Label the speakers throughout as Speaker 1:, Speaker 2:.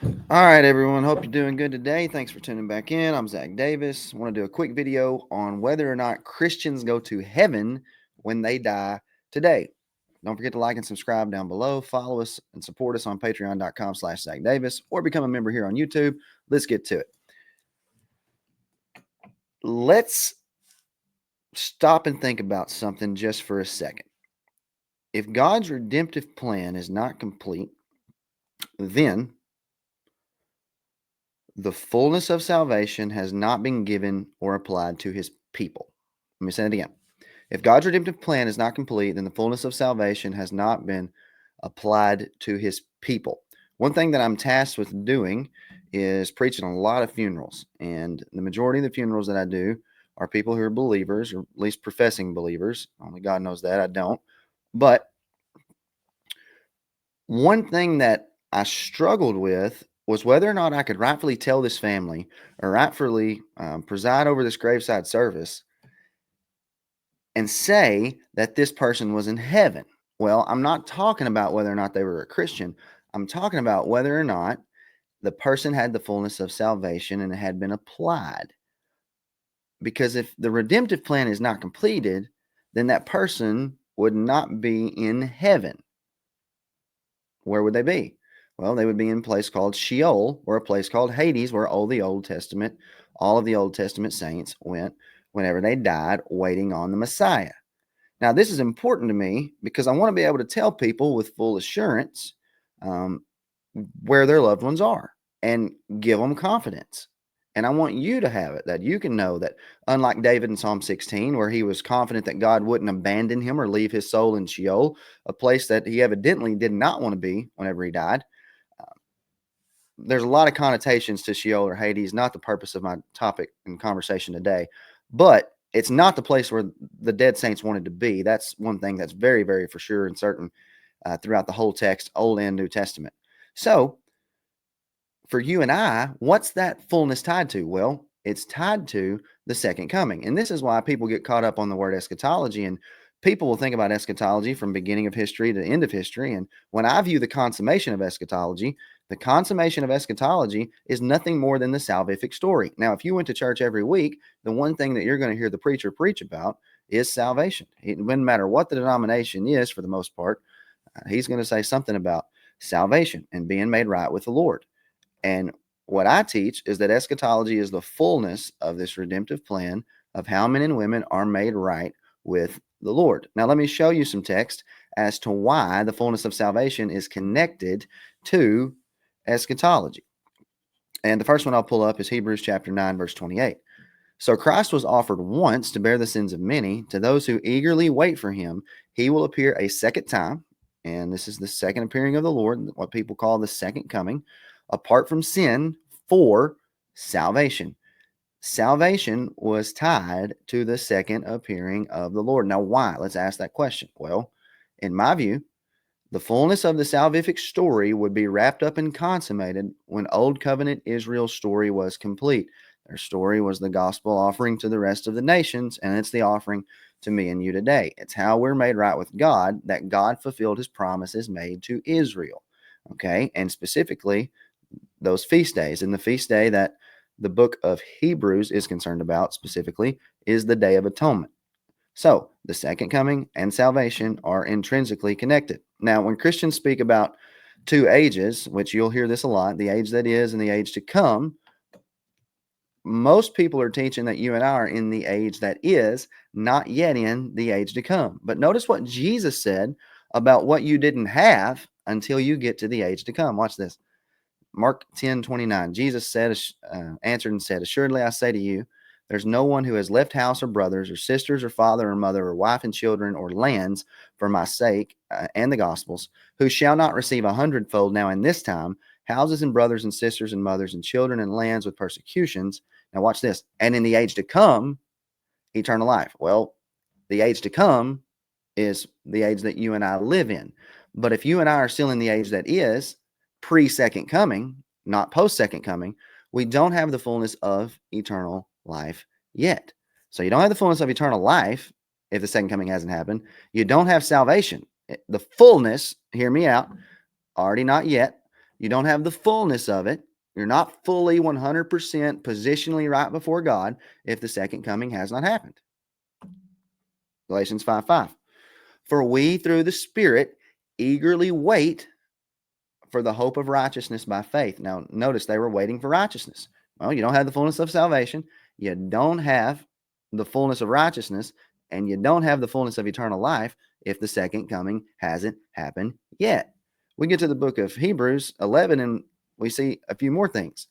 Speaker 1: All right, everyone. Hope you're doing good today. Thanks for tuning back in. I'm Zach Davis. I want to do a quick video on whether or not Christians go to heaven when they die today. Don't forget to like and subscribe down below. Follow us and support us on patreon.com/Zach Davis or become a member here on YouTube. Let's get to it. Let's stop and think about something just for a second. If God's redemptive plan is not complete, then the fullness of salvation has not been given or applied to his people. Let me say it again. If God's redemptive plan is not complete, then the fullness of salvation has not been applied to his people. One thing that I'm tasked with doing is preaching a lot of funerals. And the majority of the funerals that I do are people who are believers, or at least professing believers. Only God knows that. I don't. But one thing that I struggled with was whether or not I could rightfully tell this family or rightfully preside over this graveside service and say that this person was in heaven. Well, I'm not talking about whether or not they were a Christian. I'm talking about whether or not the person had the fullness of salvation and it had been applied. Because if the redemptive plan is not completed, then that person would not be in heaven. Where would they be? Well, they would be in a place called Sheol or a place called Hades, where all of the Old Testament saints went whenever they died, waiting on the Messiah. Now, this is important to me because I want to be able to tell people with full assurance um, where their loved ones are and give them confidence. And I want you to have it, that you can know that, unlike David in Psalm 16, where he was confident that God wouldn't abandon him or leave his soul in Sheol, a place that he evidently did not want to be whenever he died. uh, there's a lot of connotations to Sheol or Hades, not the purpose of my topic and conversation today, but it's not the place where the dead saints wanted to be. That's one thing that's very, very for sure and certain throughout the whole text, Old and New Testament. So, for you and I, what's that fullness tied to? Well, it's tied to the second coming. And this is why people get caught up on the word eschatology. And people will think about eschatology from beginning of history to end of history. And when I view the consummation of eschatology is nothing more than the salvific story. Now, if you went to church every week, the one thing that you're going to hear the preacher preach about is salvation. It doesn't matter what the denomination is, for the most part, he's going to say something about salvation and being made right with the Lord. And what I teach is that eschatology is the fullness of this redemptive plan of how men and women are made right with the Lord. Now, let me show you some text as to why the fullness of salvation is connected to eschatology. And the first one I'll pull up is Hebrews chapter 9, verse 28. So Christ was offered once to bear the sins of many. To those who eagerly wait for him, he will appear a second time. And this is the second appearing of the Lord, what people call the second coming, apart from sin for salvation. Salvation was tied to the second appearing of the Lord. Now, why? Let's ask that question. Well, in my view, the fullness of the salvific story would be wrapped up and consummated when Old Covenant Israel's story was complete. Their story was the gospel offering to the rest of the nations, and it's the offering to me and you today. It's how we're made right with God, that God fulfilled his promises made to Israel. Okay, and specifically those feast days. And the feast day that the book of Hebrews is concerned about specifically is the Day of Atonement. So the second coming and salvation are intrinsically connected. Now, when Christians speak about two ages, which you'll hear this a lot, the age that is and the age to come, most people are teaching that you and I are in the age that is, not yet in the age to come. But notice what Jesus said about what you didn't have until you get to the age to come. Watch this. Mark 10:29. Jesus said, answered and said, "Assuredly I say to you, there's no one who has left house or brothers or sisters or father or mother or wife and children or lands for my sake and the gospel's, who shall not receive 100-fold now in this time, houses and brothers and sisters and mothers and children and lands with persecutions." Now watch this. "And in the age to come, eternal life." Well, the age to come is the age that you and I live in. But if you and I are still in the age that is pre-second coming, not post-second coming, we don't have the fullness of eternal life yet. So you don't have the fullness of eternal life if the second coming hasn't happened. You don't have salvation. The fullness, hear me out, already not yet. You don't have the fullness of it. You're not fully 100% positionally right before God if the second coming has not happened. Galatians 5:5. For we through the Spirit eagerly wait for the hope of righteousness by faith. Now, notice they were waiting for righteousness. Well, you don't have the fullness of salvation. You don't have the fullness of righteousness, and you don't have the fullness of eternal life if the second coming hasn't happened yet. We get to the book of Hebrews 11, and we see a few more things.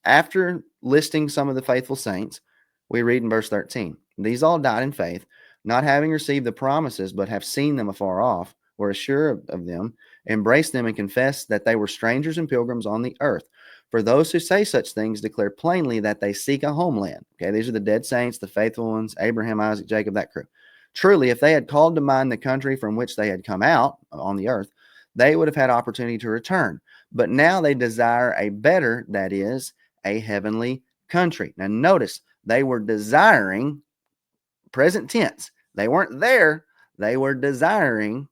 Speaker 1: After listing some of the faithful saints, we read in verse 13, these all died in faith, not having received the promises, but have seen them afar off, were assured of them, embraced them, and confessed that they were strangers and pilgrims on the earth. For those who say such things declare plainly that they seek a homeland. Okay, these are the dead saints, the faithful ones, Abraham, Isaac, Jacob, that crew. Truly, if they had called to mind the country from which they had come out on the earth, they would have had opportunity to return. But now they desire a better, that is, a heavenly country. Now, notice they were desiring, present tense, they weren't there, they were desiring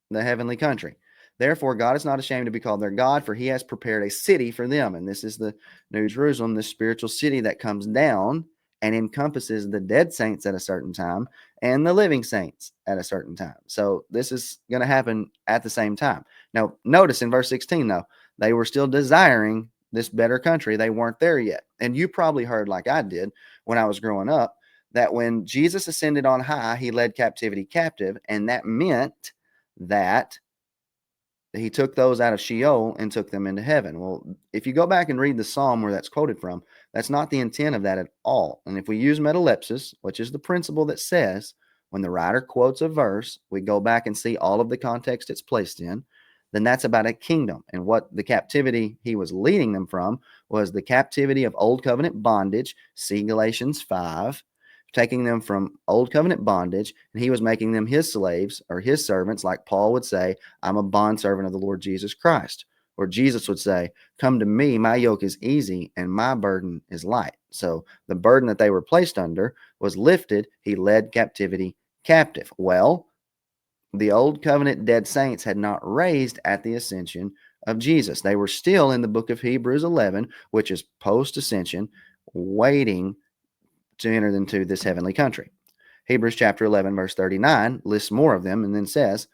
Speaker 1: the heavenly country. Therefore, God is not ashamed to be called their God, for he has prepared a city for them. And this is the New Jerusalem, the spiritual city that comes down and encompasses the dead saints at a certain time and the living saints at a certain time. So this is going to happen at the same time. Now, notice in verse 16, though, they were still desiring this better country. They weren't there yet. And you probably heard, like I did when I was growing up, that when Jesus ascended on high, he led captivity captive. And that meant that he took those out of Sheol and took them into heaven. Well, if you go back and read the psalm where that's quoted from, that's not the intent of that at all. And if we use metalepsis, which is the principle that says when the writer quotes a verse, we go back and see all of the context it's placed in, then that's about a kingdom. And what the captivity he was leading them from was the captivity of old covenant bondage. See Galatians 5, taking them from old covenant bondage, and he was making them his slaves or his servants, like Paul would say, I'm a bondservant of the Lord Jesus Christ. Or Jesus would say, come to me, my yoke is easy and my burden is light. So the burden that they were placed under was lifted. He led captivity captive. Well, the old covenant dead saints had not raised at the ascension of Jesus. They were still in the book of Hebrews 11, which is post ascension, waiting to enter into this heavenly country. Hebrews chapter 11, verse 39 lists more of them and then says,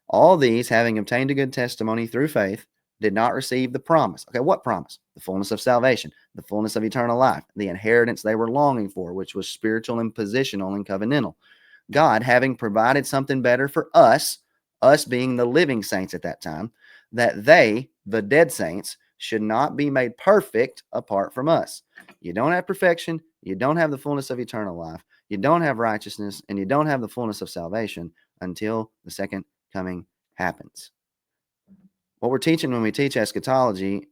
Speaker 1: all these, having obtained a good testimony through faith, did not receive the promise. Okay, what promise? The fullness of salvation, the fullness of eternal life, the inheritance they were longing for, which was spiritual and positional and covenantal. God having provided something better for us being the living saints at that time, that they, the dead saints, should not be made perfect apart from us. You don't have perfection, you don't have the fullness of eternal life, you don't have righteousness, and you don't have the fullness of salvation until the second coming happens. What we're teaching when we teach eschatology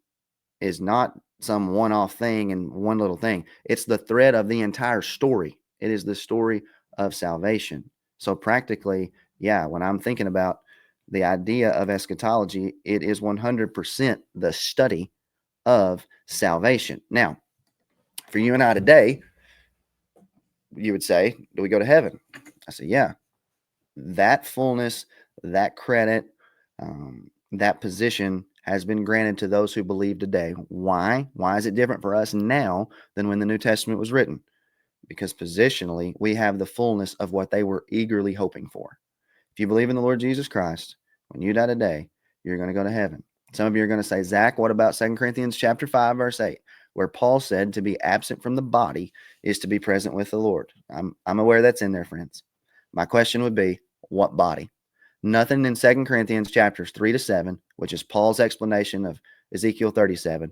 Speaker 1: is not some one-off thing and one little thing. It's the thread of the entire story. It is the story of salvation. So practically, yeah, when I'm thinking about the idea of eschatology, it is 100% the study of salvation. Now, for you and I today, you would say, do we go to heaven? I say, yeah. That fullness, that credit, that position has been granted to those who believe today. Why? Why is it different for us now than when the New Testament was written? Because positionally, we have the fullness of what they were eagerly hoping for. If you believe in the Lord Jesus Christ, when you die today, you're going to go to heaven. Some of you are going to say, Zach, what about 2 Corinthians chapter 5, verse 8, where Paul said to be absent from the body is to be present with the Lord? I'm aware that's in there, friends. My question would be, what body? Nothing in 2 Corinthians chapters 3 to 7, which is Paul's explanation of Ezekiel 37.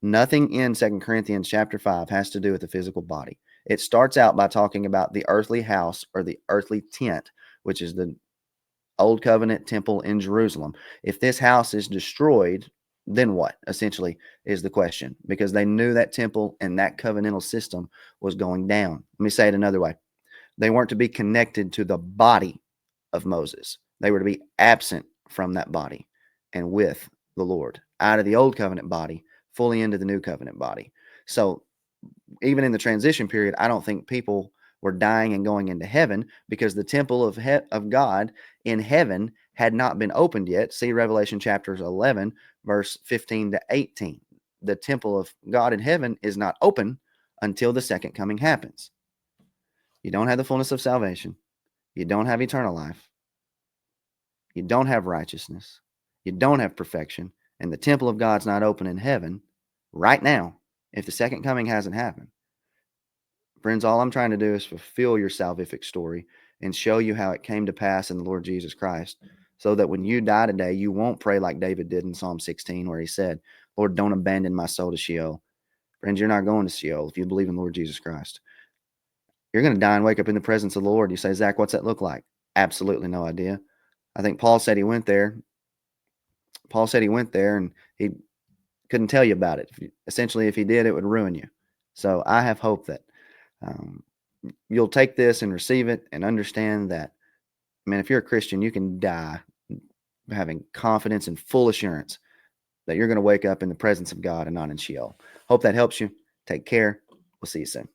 Speaker 1: Nothing in 2 Corinthians chapter 5 has to do with the physical body. It starts out by talking about the earthly house or the earthly tent, which is the old covenant temple in Jerusalem. If this house is destroyed, then what? Essentially is the question, because they knew that temple and that covenantal system was going down. Let me say it another way. They weren't to be connected to the body of Moses. They were to be absent from that body and with the Lord, out of the old covenant body, fully into the new covenant body. So even in the transition period, I don't think people were dying and going into heaven, because the temple of God in heaven had not been opened yet. See Revelation chapters 11, verse 15 to 18. The temple of God in heaven is not open until the second coming happens. You don't have the fullness of salvation. You don't have eternal life. You don't have righteousness. You don't have perfection. And the temple of God's not open in heaven right now if the second coming hasn't happened. Friends, all I'm trying to do is fulfill your salvific story and show you how it came to pass in the Lord Jesus Christ, so that when you die today, you won't pray like David did in Psalm 16, where he said, Lord, don't abandon my soul to Sheol. Friends, you're not going to Sheol if you believe in Lord Jesus Christ. You're going to die and wake up in the presence of the Lord. You say, Zach, what's that look like? Absolutely no idea. I think Paul said he went there. Paul said he went there and he couldn't tell you about it. Essentially, if he did, it would ruin you. So I have hope that you'll take this and receive it and understand that, man, if you're a Christian, you can die having confidence and full assurance that you're going to wake up in the presence of God and not in Sheol. Hope that helps you. Take care. We'll see you soon.